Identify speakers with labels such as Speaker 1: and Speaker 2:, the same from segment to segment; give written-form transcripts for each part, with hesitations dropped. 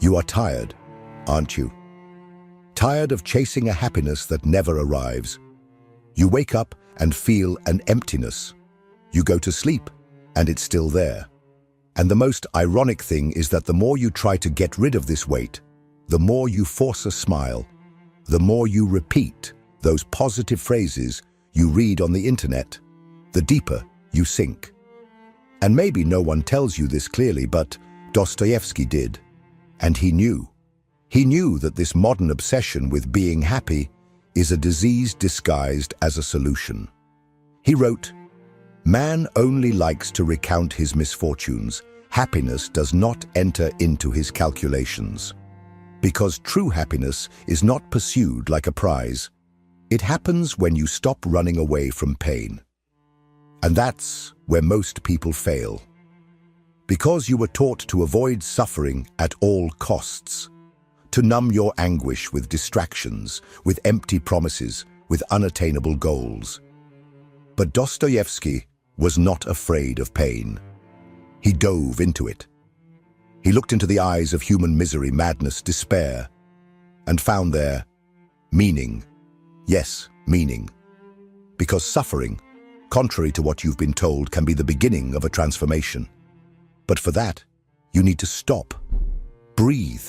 Speaker 1: You are tired, aren't you? Tired of chasing a happiness that never arrives. You wake up and feel an emptiness. You go to sleep and it's still there. And the most ironic thing is that the more you try to get rid of this weight, the more you force a smile, the more you repeat those positive phrases you read on the internet, the deeper you sink. And maybe no one tells you this clearly, but Dostoevsky did. And he knew. He knew that this modern obsession with being happy is a disease disguised as a solution. He wrote, "Man only likes to recount his misfortunes. Happiness does not enter into his calculations. Because true happiness is not pursued like a prize. It happens when you stop running away from pain." And that's where most people fail. Because you were taught to avoid suffering at all costs, to numb your anguish with distractions, with empty promises, with unattainable goals. But Dostoevsky was not afraid of pain. He dove into it. He looked into the eyes of human misery, madness, despair, and found there meaning. Yes, meaning. Because suffering, contrary to what you've been told, can be the beginning of a transformation. But for that, you need to stop, breathe,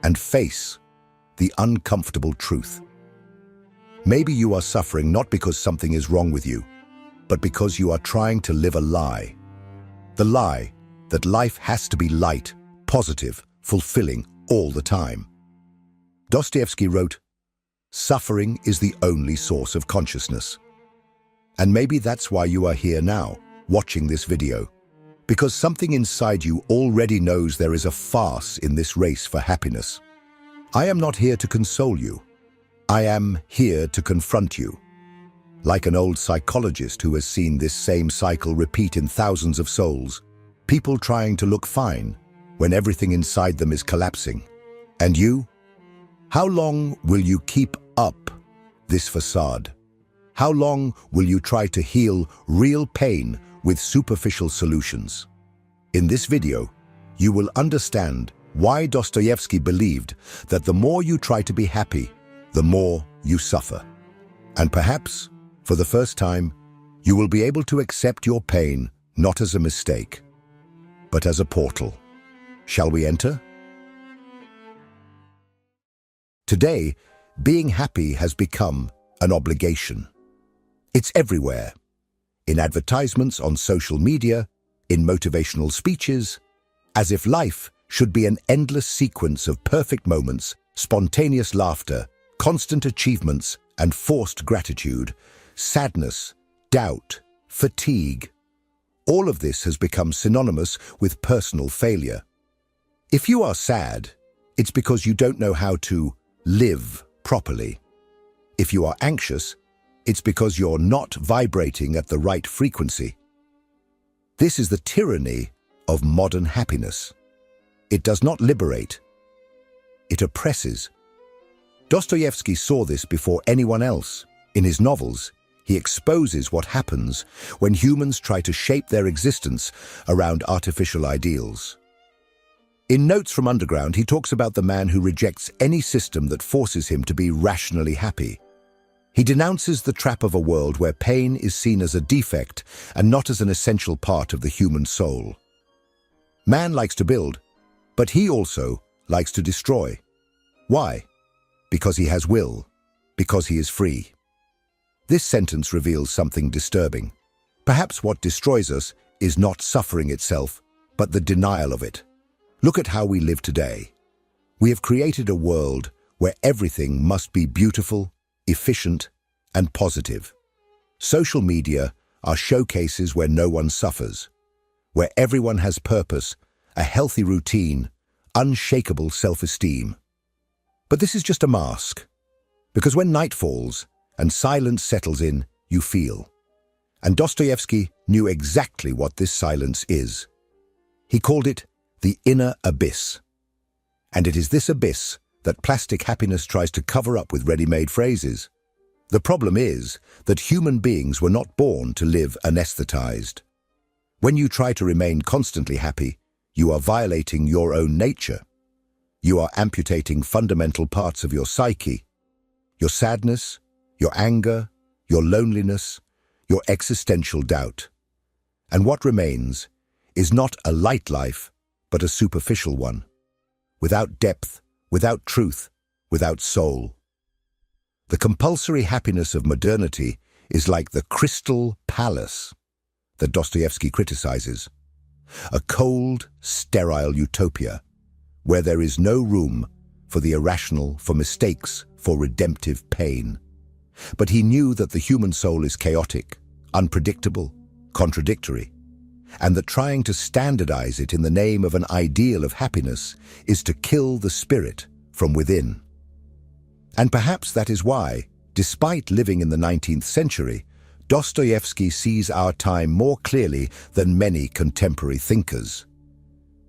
Speaker 1: and face the uncomfortable truth. Maybe you are suffering not because something is wrong with you, but because you are trying to live a lie. The lie that life has to be light, positive, fulfilling all the time. Dostoevsky wrote, "Suffering is the only source of consciousness." And maybe that's why you are here now, watching this video. Because something inside you already knows there is a farce in this race for happiness. I am not here to console you. I am here to confront you. Like an old psychologist who has seen this same cycle repeat in thousands of souls, people trying to look fine when everything inside them is collapsing. And you? How long will you keep up this facade? How long will you try to heal real pain with superficial solutions? In this video, you will understand why Dostoevsky believed that the more you try to be happy, the more you suffer. And perhaps, for the first time, you will be able to accept your pain not as a mistake, but as a portal. Shall we enter? Today, being happy has become an obligation. It's everywhere. In advertisements on social media, in motivational speeches, as if life should be an endless sequence of perfect moments, spontaneous laughter, constant achievements, and forced gratitude, sadness, doubt, fatigue. All of this has become synonymous with personal failure. If you are sad, it's because you don't know how to live properly. If you are anxious, it's because you're not vibrating at the right frequency. This is the tyranny of modern happiness. It does not liberate. It oppresses. Dostoevsky saw this before anyone else. In his novels, he exposes what happens when humans try to shape their existence around artificial ideals. In Notes from Underground, he talks about the man who rejects any system that forces him to be rationally happy. He denounces the trap of a world where pain is seen as a defect and not as an essential part of the human soul. Man likes to build, but he also likes to destroy. Why? Because he has will, because he is free. This sentence reveals something disturbing. Perhaps what destroys us is not suffering itself, but the denial of it. Look at how we live today. We have created a world where everything must be beautiful, efficient, and positive. Social media are showcases where no one suffers, where everyone has purpose, a healthy routine, unshakable self-esteem. But this is just a mask, because when night falls and silence settles in, you feel. And Dostoevsky knew exactly what this silence is. He called it the inner abyss. And it is this abyss that plastic happiness tries to cover up with ready-made phrases. The problem is that human beings were not born to live anesthetized. When you try to remain constantly happy, you are violating your own nature. You are amputating fundamental parts of your psyche, your sadness, your anger, your loneliness, your existential doubt. And what remains is not a light life, but a superficial one, without depth, without truth, without soul. The compulsory happiness of modernity is like the crystal palace that Dostoevsky criticizes, a cold, sterile utopia where there is no room for the irrational, for mistakes, for redemptive pain. But he knew that the human soul is chaotic, unpredictable, contradictory, and that trying to standardize it in the name of an ideal of happiness is to kill the spirit from within. And perhaps that is why, despite living in the 19th century, Dostoevsky sees our time more clearly than many contemporary thinkers.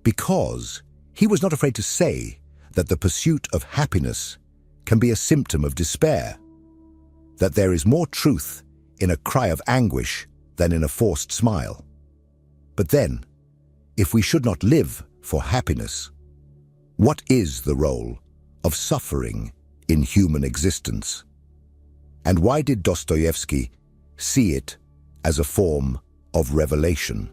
Speaker 1: Because he was not afraid to say that the pursuit of happiness can be a symptom of despair, that there is more truth in a cry of anguish than in a forced smile. But then, if we should not live for happiness, what is the role of suffering in human existence? And why did Dostoevsky see it as a form of revelation?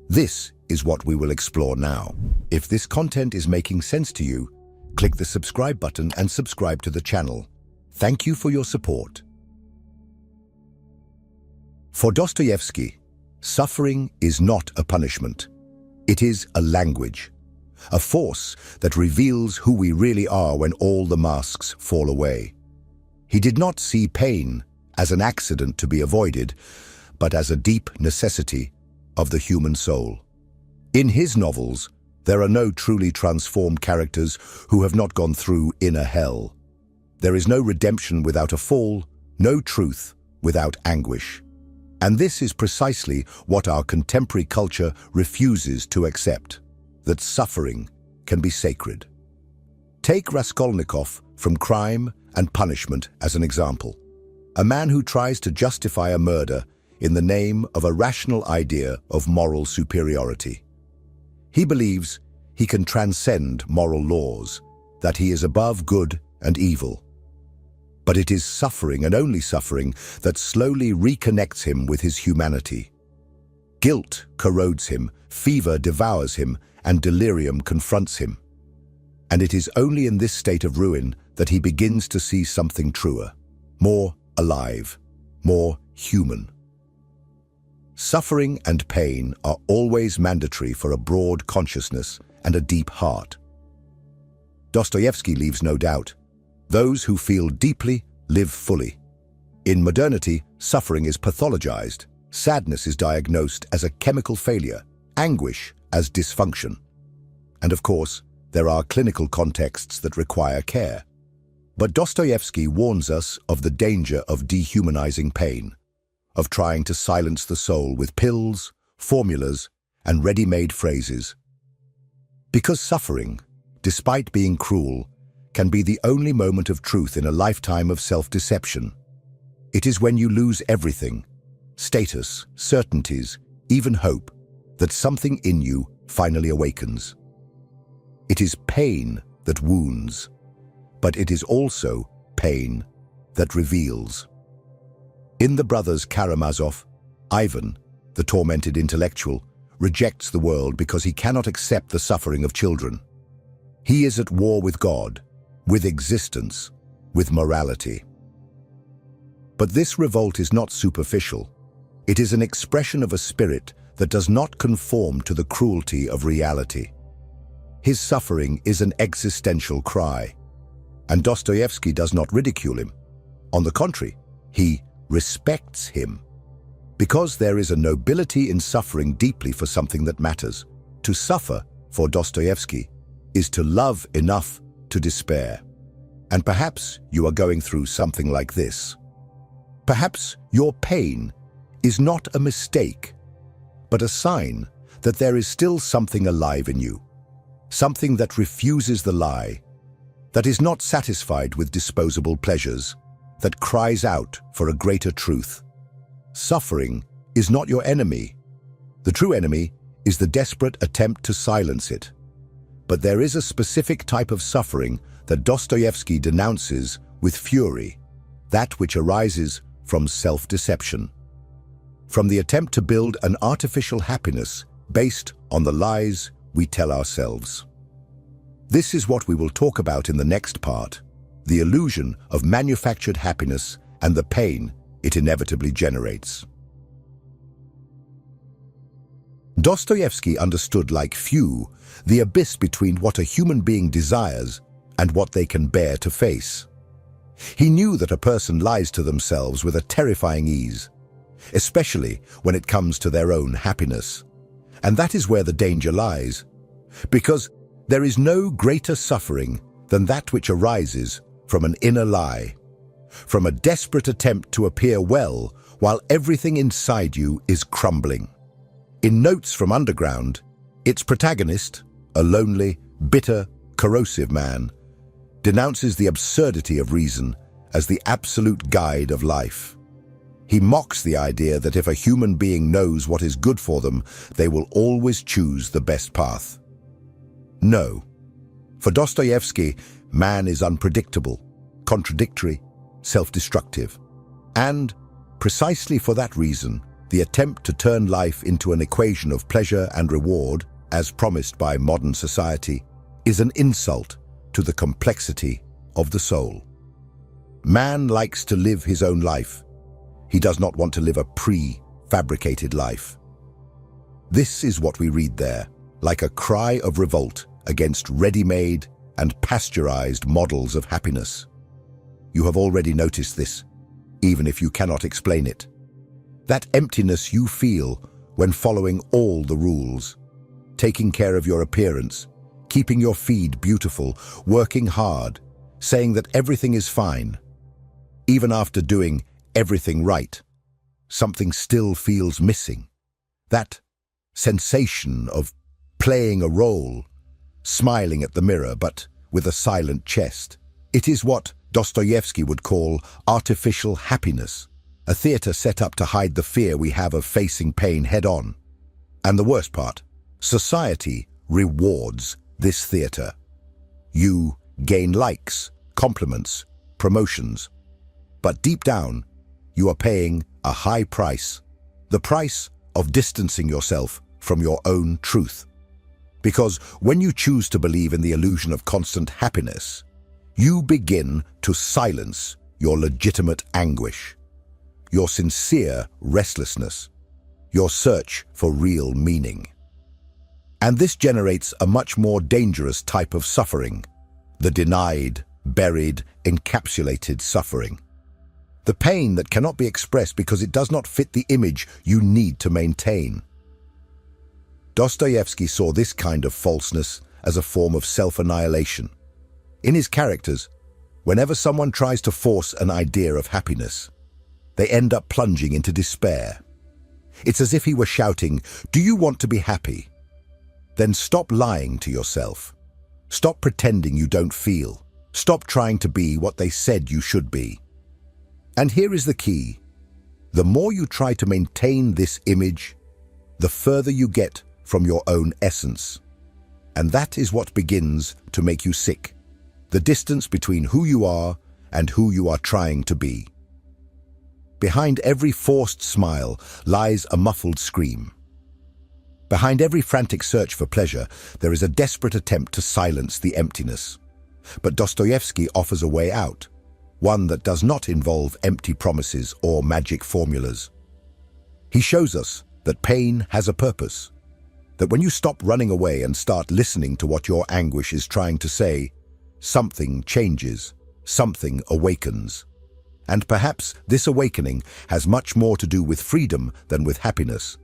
Speaker 1: This is what we will explore now. If this content is making sense to you, click the subscribe button and subscribe to the channel. Thank you for your support. For Dostoevsky, suffering is not a punishment. It is a language, a force that reveals who we really are when all the masks fall away. He did not see pain as an accident to be avoided, but as a deep necessity of the human soul. In his novels, there are no truly transformed characters who have not gone through inner hell. There is no redemption without a fall, no truth without anguish. And this is precisely what our contemporary culture refuses to accept, that suffering can be sacred. Take Raskolnikov from Crime and Punishment as an example. A man who tries to justify a murder in the name of a rational idea of moral superiority. He believes he can transcend moral laws, that he is above good and evil. But it is suffering, and only suffering, that slowly reconnects him with his humanity. Guilt corrodes him, fever devours him, and delirium confronts him. And it is only in this state of ruin that he begins to see something truer, more alive, more human. Suffering and pain are always mandatory for a broad consciousness and a deep heart. Dostoevsky leaves no doubt. Those who feel deeply live fully. In modernity, suffering is pathologized. Sadness is diagnosed as a chemical failure, anguish as dysfunction. And of course, there are clinical contexts that require care. But Dostoevsky warns us of the danger of dehumanizing pain, of trying to silence the soul with pills, formulas, and ready-made phrases. Because suffering, despite being cruel, can be the only moment of truth in a lifetime of self-deception. It is when you lose everything, status, certainties, even hope, that something in you finally awakens. It is pain that wounds, but it is also pain that reveals. In The Brothers Karamazov, Ivan, the tormented intellectual, rejects the world because he cannot accept the suffering of children. He is at war with God, with existence, with morality. But this revolt is not superficial. It is an expression of a spirit that does not conform to the cruelty of reality. His suffering is an existential cry, and Dostoevsky does not ridicule him. On the contrary, he respects him, because there is a nobility in suffering deeply for something that matters. To suffer, for Dostoevsky, is to love enough to despair. And perhaps you are going through something like this. Perhaps your pain is not a mistake, but a sign that there is still something alive in you, something that refuses the lie, that is not satisfied with disposable pleasures, that cries out for a greater truth. Suffering is not your enemy. The true enemy is the desperate attempt to silence it. But there is a specific type of suffering that Dostoevsky denounces with fury, that which arises from self-deception, from the attempt to build an artificial happiness based on the lies we tell ourselves. This is what we will talk about in the next part, the illusion of manufactured happiness and the pain it inevitably generates. Dostoevsky understood like few the abyss between what a human being desires and what they can bear to face. He knew that a person lies to themselves with a terrifying ease, especially when it comes to their own happiness. And that is where the danger lies, because there is no greater suffering than that which arises from an inner lie, from a desperate attempt to appear well while everything inside you is crumbling. In Notes from Underground, its protagonist, a lonely, bitter, corrosive man, denounces the absurdity of reason as the absolute guide of life. He mocks the idea that if a human being knows what is good for them, they will always choose the best path. No. For Dostoevsky, man is unpredictable, contradictory, self-destructive. And, precisely for that reason, the attempt to turn life into an equation of pleasure and reward, as promised by modern society, is an insult to the complexity of the soul. Man likes to live his own life. He does not want to live a pre-fabricated life. This is what we read there, like a cry of revolt against ready-made and pasteurized models of happiness. You have already noticed this, even if you cannot explain it. That emptiness you feel when following all the rules, taking care of your appearance, keeping your feed beautiful, working hard, saying that everything is fine. Even after doing everything right, something still feels missing. That sensation of playing a role, smiling at the mirror but with a silent chest. It is what Dostoevsky would call artificial happiness, a theater set up to hide the fear we have of facing pain head-on. And the worst part, society rewards this theater. You gain likes, compliments, promotions. But deep down, you are paying a high price, the price of distancing yourself from your own truth. Because when you choose to believe in the illusion of constant happiness, you begin to silence your legitimate anguish, your sincere restlessness, your search for real meaning. And this generates a much more dangerous type of suffering, the denied, buried, encapsulated suffering. The pain that cannot be expressed because it does not fit the image you need to maintain. Dostoevsky saw this kind of falseness as a form of self-annihilation. In his characters, whenever someone tries to force an idea of happiness, they end up plunging into despair. It's as if he were shouting, "Do you want to be happy? Then stop lying to yourself. Stop pretending you don't feel. Stop trying to be what they said you should be." And here is the key. The more you try to maintain this image, the further you get from your own essence. And that is what begins to make you sick. The distance between who you are and who you are trying to be. Behind every forced smile lies a muffled scream. Behind every frantic search for pleasure, there is a desperate attempt to silence the emptiness. But Dostoevsky offers a way out, one that does not involve empty promises or magic formulas. He shows us that pain has a purpose, that when you stop running away and start listening to what your anguish is trying to say, something changes, something awakens. And perhaps this awakening has much more to do with freedom than with happiness.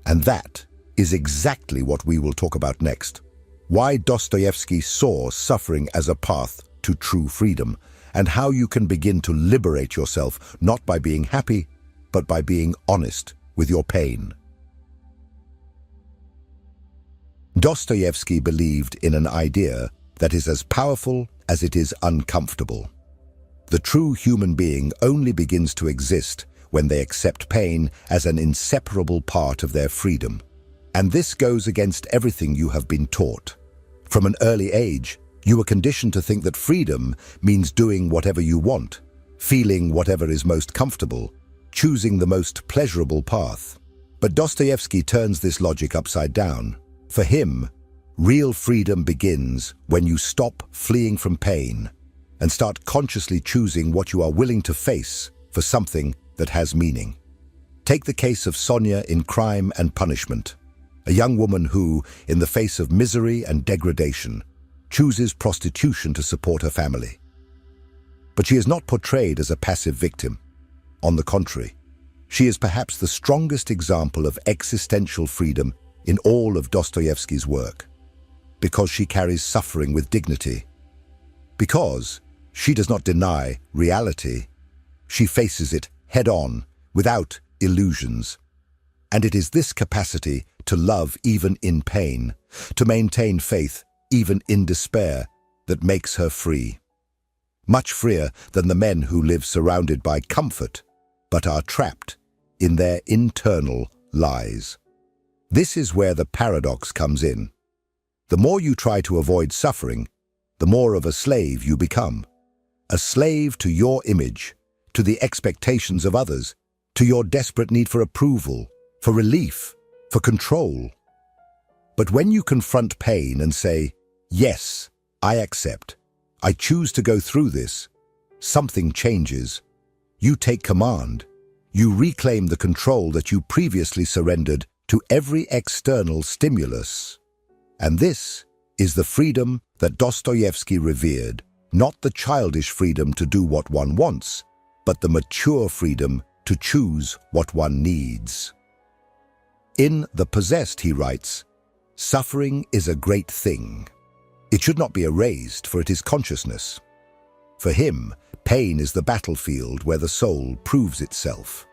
Speaker 1: And that is exactly what we will talk about next. Why Dostoevsky saw suffering as a path to true freedom, and how you can begin to liberate yourself not by being happy, but by being honest with your pain. Dostoevsky believed in an idea that is as powerful as it is uncomfortable. The true human being only begins to exist when they accept pain as an inseparable part of their freedom. And this goes against everything you have been taught. From an early age, you were conditioned to think that freedom means doing whatever you want, feeling whatever is most comfortable, choosing the most pleasurable path. But Dostoevsky turns this logic upside down. For him, real freedom begins when you stop fleeing from pain and start consciously choosing what you are willing to face for something that has meaning. Take the case of Sonia in Crime and Punishment, a young woman who, in the face of misery and degradation, chooses prostitution to support her family. But she is not portrayed as a passive victim. On the contrary, she is perhaps the strongest example of existential freedom in all of Dostoevsky's work, because she carries suffering with dignity. Because she does not deny reality, she faces it head-on, without illusions. And it is this capacity to love even in pain, to maintain faith even in despair, that makes her free. Much freer than the men who live surrounded by comfort, but are trapped in their internal lies. This is where the paradox comes in. The more you try to avoid suffering, the more of a slave you become. A slave to your image, to the expectations of others, to your desperate need for approval, for relief, for control. But when you confront pain and say, "Yes, I accept. I choose to go through this," something changes. You take command. You reclaim the control that you previously surrendered to every external stimulus. And this is the freedom that Dostoevsky revered, not the childish freedom to do what one wants, but the mature freedom to choose what one needs. In The Possessed, he writes, "Suffering is a great thing. It should not be erased, for it is consciousness." For him, pain is the battlefield where the soul proves itself,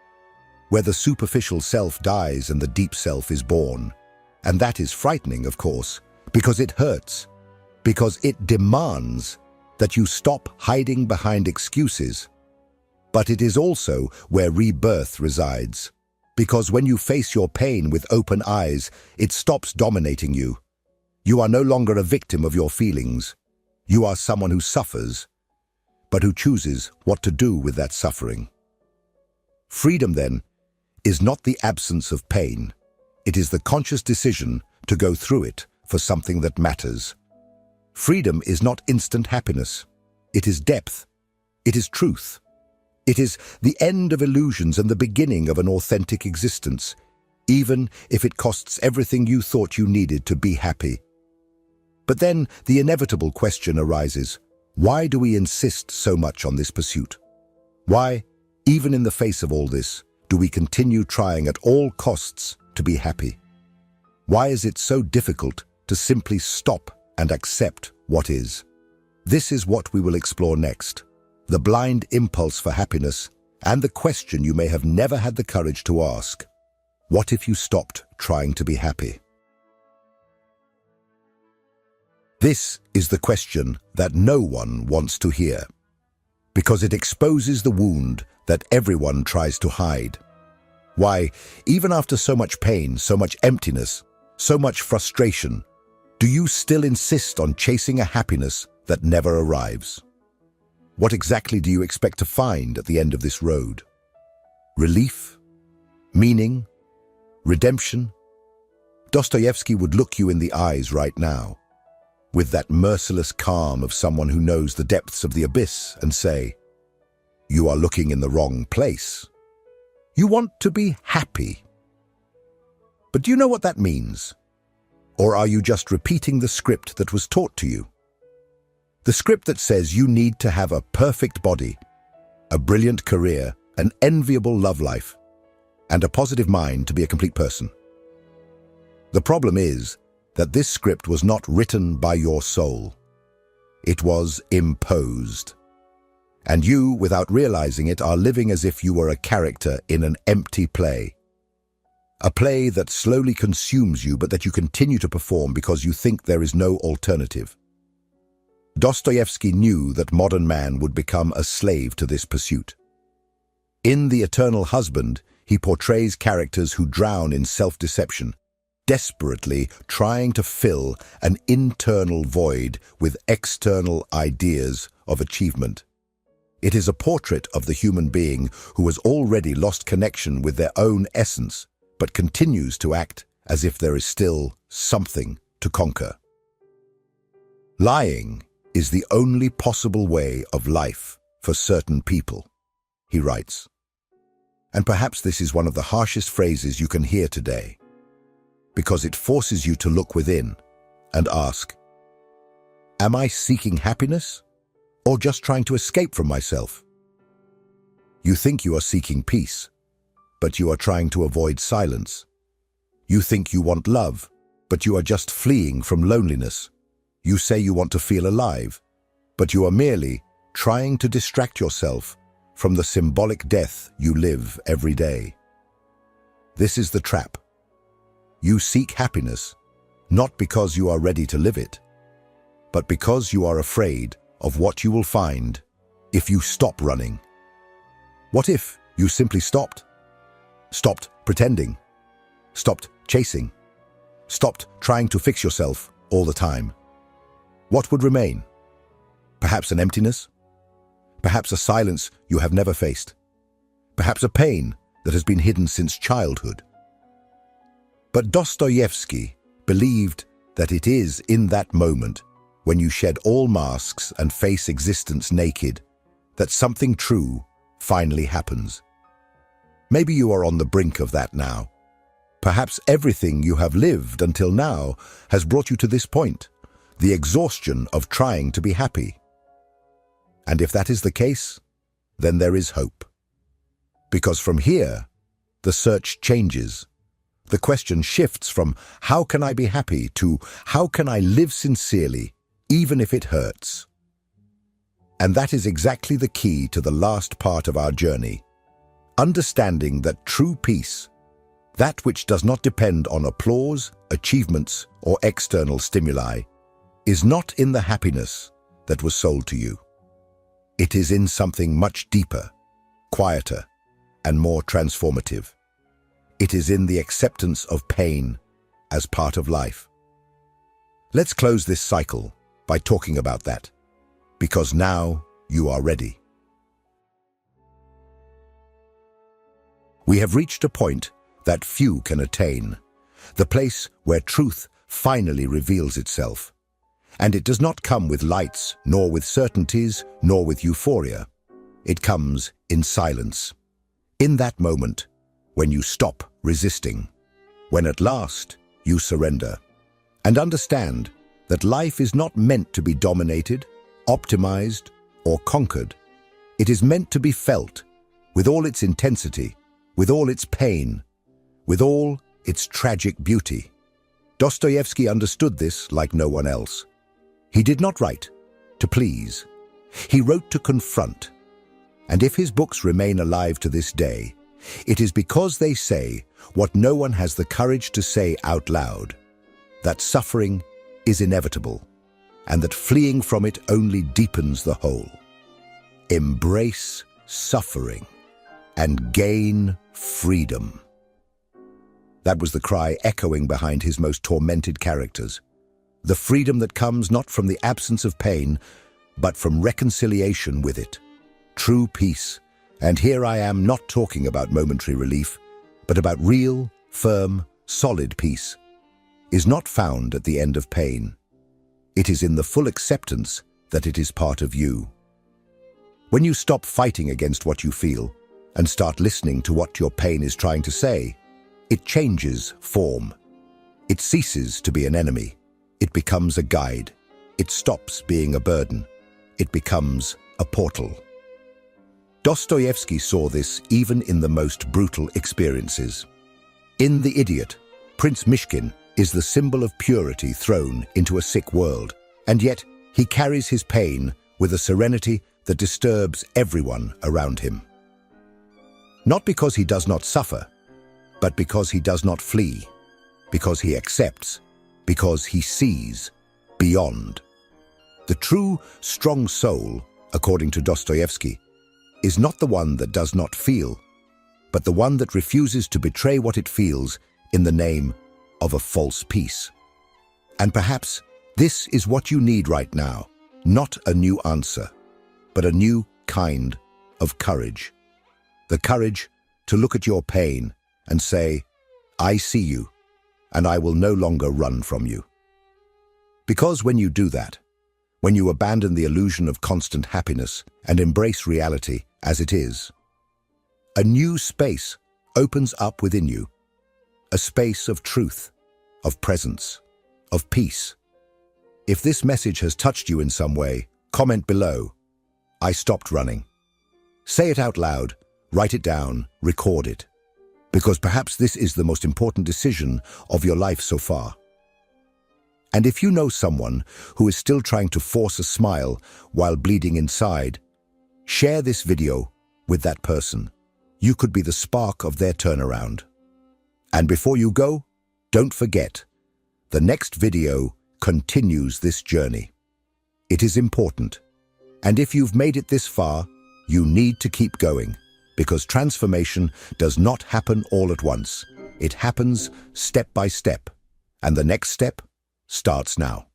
Speaker 1: where the superficial self dies and the deep self is born. And that is frightening, of course, because it hurts, because it demands that you stop hiding behind excuses. But it is also where rebirth resides, because when you face your pain with open eyes, it stops dominating you. You are no longer a victim of your feelings. You are someone who suffers, but who chooses what to do with that suffering. Freedom, then, is not the absence of pain. It is the conscious decision to go through it for something that matters. Freedom is not instant happiness. It is depth. It is truth. It is the end of illusions and the beginning of an authentic existence, even if it costs everything you thought you needed to be happy. But then the inevitable question arises: why do we insist so much on this pursuit? Why, even in the face of all this, do we continue trying at all costs to be happy? Why is it so difficult to simply stop and accept what is? This is what we will explore next: the blind impulse for happiness and the question you may have never had the courage to ask: what if you stopped trying to be happy? This is the question that no one wants to hear, because it exposes the wound that everyone tries to hide. Why, even after so much pain, so much emptiness, so much frustration, do you still insist on chasing a happiness that never arrives? What exactly do you expect to find at the end of this road? Relief? Meaning? Redemption? Dostoevsky would look you in the eyes right now, with that merciless calm of someone who knows the depths of the abyss, and say, "You are looking in the wrong place. You want to be happy." But do you know what that means? Or are you just repeating the script that was taught to you? The script that says you need to have a perfect body, a brilliant career, an enviable love life, and a positive mind to be a complete person. The problem is that this script was not written by your soul. It was imposed. And you, without realizing it, are living as if you were a character in an empty play. A play that slowly consumes you, but that you continue to perform because you think there is no alternative. Dostoevsky knew that modern man would become a slave to this pursuit. In The Eternal Husband, he portrays characters who drown in self-deception, desperately trying to fill an internal void with external ideas of achievement. It is a portrait of the human being who has already lost connection with their own essence, but continues to act as if there is still something to conquer. Lying is the only possible way of life for certain people, he writes. And perhaps this is one of the harshest phrases you can hear today, because it forces you to look within and ask, am I seeking happiness or just trying to escape from myself? You think you are seeking peace, but you are trying to avoid silence. You think you want love, but you are just fleeing from loneliness. You say you want to feel alive, but you are merely trying to distract yourself from the symbolic death you live every day. This is the trap. You seek happiness, not because you are ready to live it, but because you are afraid of what you will find if you stop running. What if you simply stopped? Stopped pretending, stopped chasing, stopped trying to fix yourself all the time? What would remain? Perhaps an emptiness? Perhaps a silence you have never faced? Perhaps a pain that has been hidden since childhood? But Dostoevsky believed that it is in that moment, when you shed all masks and face existence naked, that something true finally happens. Maybe you are on the brink of that now. Perhaps everything you have lived until now has brought you to this point, the exhaustion of trying to be happy. And if that is the case, then there is hope. Because from here, the search changes. The question shifts from how can I be happy to how can I live sincerely, even if it hurts. And that is exactly the key to the last part of our journey. Understanding that true peace, that which does not depend on applause, achievements, or external stimuli, is not in the happiness that was sold to you. It is in something much deeper, quieter, and more transformative. It is in the acceptance of pain as part of life. Let's close this cycle by talking about that, because now you are ready. We have reached a point that few can attain, the place where truth finally reveals itself. And it does not come with lights, nor with certainties, nor with euphoria. It comes in silence. In that moment, when you stop resisting, when at last you surrender, and understand that life is not meant to be dominated, optimized, or conquered. It is meant to be felt, with all its intensity, with all its pain, with all its tragic beauty. Dostoevsky understood this like no one else. He did not write to please. He wrote to confront. And if his books remain alive to this day, it is because they say what no one has the courage to say out loud, that suffering is inevitable, and that fleeing from it only deepens the hole. Embrace suffering and gain freedom. That was the cry echoing behind his most tormented characters. The freedom that comes not from the absence of pain, but from reconciliation with it. True peace. And here I am not talking about momentary relief, but about real, firm, solid peace, is not found at the end of pain. It is in the full acceptance that it is part of you. When you stop fighting against what you feel and start listening to what your pain is trying to say, it changes form. It ceases to be an enemy. It becomes a guide. It stops being a burden. It becomes a portal. Dostoevsky saw this even in the most brutal experiences. In The Idiot, Prince Mishkin is the symbol of purity thrown into a sick world, and yet he carries his pain with a serenity that disturbs everyone around him. Not because he does not suffer, but because he does not flee, because he accepts, because he sees beyond. The true, strong soul, according to Dostoevsky, is not the one that does not feel, but the one that refuses to betray what it feels in the name of a false peace. And perhaps this is what you need right now, not a new answer, but a new kind of courage. The courage to look at your pain and say, I see you, and I will no longer run from you. Because when you do that, when you abandon the illusion of constant happiness and embrace reality as it is, a new space opens up within you, a space of truth, of presence, of peace. If this message has touched you in some way, comment below, I stopped running. Say it out loud, write it down, record it, because perhaps this is the most important decision of your life so far. And if you know someone who is still trying to force a smile while bleeding inside, share this video with that person. You could be the spark of their turnaround. And before you go, don't forget, the next video continues this journey. It is important. And if you've made it this far, you need to keep going, because transformation does not happen all at once. It happens step by step. And the next step starts now.